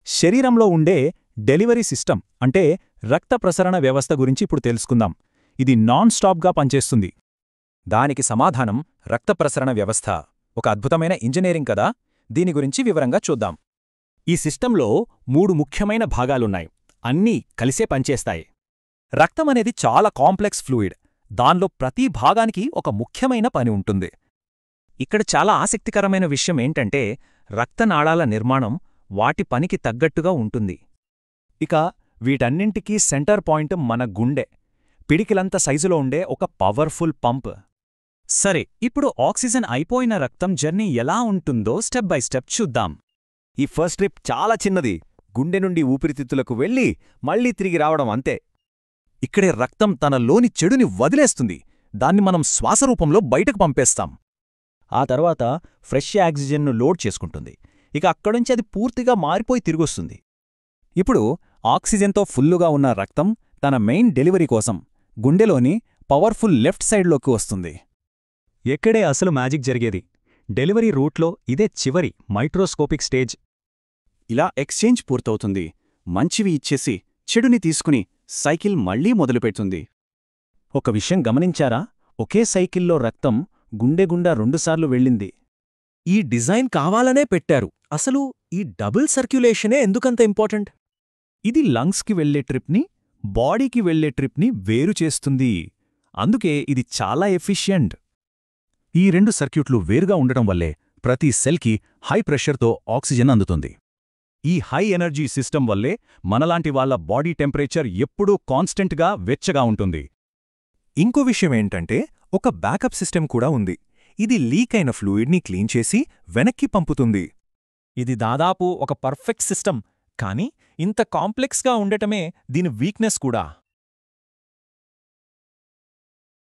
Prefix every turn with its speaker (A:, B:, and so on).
A: శరీరంలో ఉండే delivery system అంటే రక్త ప్రసరణ వ్యవస్థ గురించి ఇప్పుడు తెలుసుకుందాం. ఇది నాన్ స్టాప్గా పనిచేస్తుంది.
B: దానికి సమాధానం రక్త ప్రసరణ వ్యవస్థ. ఒక అద్భుతమైన ఇంజనీరింగ్ కదా. దీని గురించి వివరంగా చూద్దాం.
C: ఈ సిస్టంలో 3 ముఖ్యమైన భాగాలున్నాయి. అన్నీ కలిసే పనిచేస్తాయి.
B: రక్తమనేది చాలా కాంప్లెక్స్ ఫ్లూయిడ్. దానిలో ప్రతి భాగానికి ఒక ముఖ్యమైన పని ఉంటుంది. ఇక్కడ చాలా ఆసక్తికరమైన విషయం ఏంటంటే రక్తనాళాల నిర్మాణం వాటి పనికి తగ్గట్టుగా ఉంటుంది.
C: ఇక వీటన్నింటికీ సెంటర్ పాయింట్ మన గుండె. పిడికిలంత సైజులో ఉండే ఒక పవర్ఫుల్ పంప్.
B: సరే, ఇప్పుడు ఆక్సిజన్ అయిపోయిన రక్తం జర్నీ ఎలా ఉంటుందో స్టెప్ బై స్టెప్ చూద్దాం.
C: ఈ ఫస్ట్ ట్రిప్ చాలా చిన్నది. గుండె నుండి ఊపిరితిత్తులకు వెళ్ళి మళ్లీ తిరిగి రావడం అంతే.
B: ఇక్కడే రక్తం తనలోని చెడుని వదిలేస్తుంది. దాన్ని మనం శ్వాసరూపంలో బయటకు పంపేస్తాం.
C: ఆ తర్వాత ఫ్రెష్ ఆక్సిజన్ను లోడ్ చేసుకుంటుంది. ఇక అక్కడుంచి అది పూర్తిగా మారిపోయి తిరిగొస్తుంది.
B: ఇప్పుడు ఆక్సిజన్తో ఫుల్లుగా ఉన్న రక్తం తన మెయిన్ డెలివరీ కోసం గుండెలోని పవర్ఫుల్ లెఫ్ట్ సైడ్లోకి వస్తుంది.
A: ఎక్కడే అసలు మ్యాజిక్ జరిగేది. డెలివరీ రూట్లో ఇదే చివరి మైక్రోస్కోపిక్ స్టేజ్.
D: ఇలా ఎక్స్చేంజ్ పూర్తవుతుంది. మంచివి ఇచ్చేసి చెడుని తీసుకుని సైకిల్ మళ్లీ మొదలుపెడుతుంది.
A: ఒక విషయం గమనించారా? ఒకే సైకిల్లో రక్తం గుండెగుండా 2 సార్లు వెళ్ళింది.
C: ఈ డిజైన్ కావాలనే పెట్టారు. అసలు ఈ డబుల్ సర్క్యులేషనే ఎందుకంత ఇంపార్టెంట్?
A: ఇది లంగ్స్కి వెళ్లే ట్రిప్ని, బాడీకి వెళ్లే ట్రిప్ని వేరు చేస్తుంది. అందుకే ఇది చాలా ఎఫిషియంట్. ఈ 2 సర్క్యూట్లు వేరుగా ఉండటం వల్లే ప్రతి సెల్కి హై ప్రెషర్తో ఆక్సిజన్ అందుతుంది. ఈ హై ఎనర్జీ సిస్టమ్ వల్లే మనలాంటి వాళ్ళ బాడీ టెంపరేచర్ ఎప్పుడూ కాన్స్టెంట్గా వెచ్చగా ఉంటుంది.
B: ఇంకో విషయమేంటంటే ఒక బ్యాకప్ సిస్టమ్ కూడా ఉంది. ఇది లీక్ అయిన ఫ్లూయిడ్ని క్లీన్ చేసి వెనక్కి పంపుతుంది.
C: ఇది దాదాపు ఒక పర్ఫెక్ట్ సిస్టమ్. కానీ ఇంత కాంప్లెక్స్గా ఉండటమే దీని వీక్నెస్ కూడా.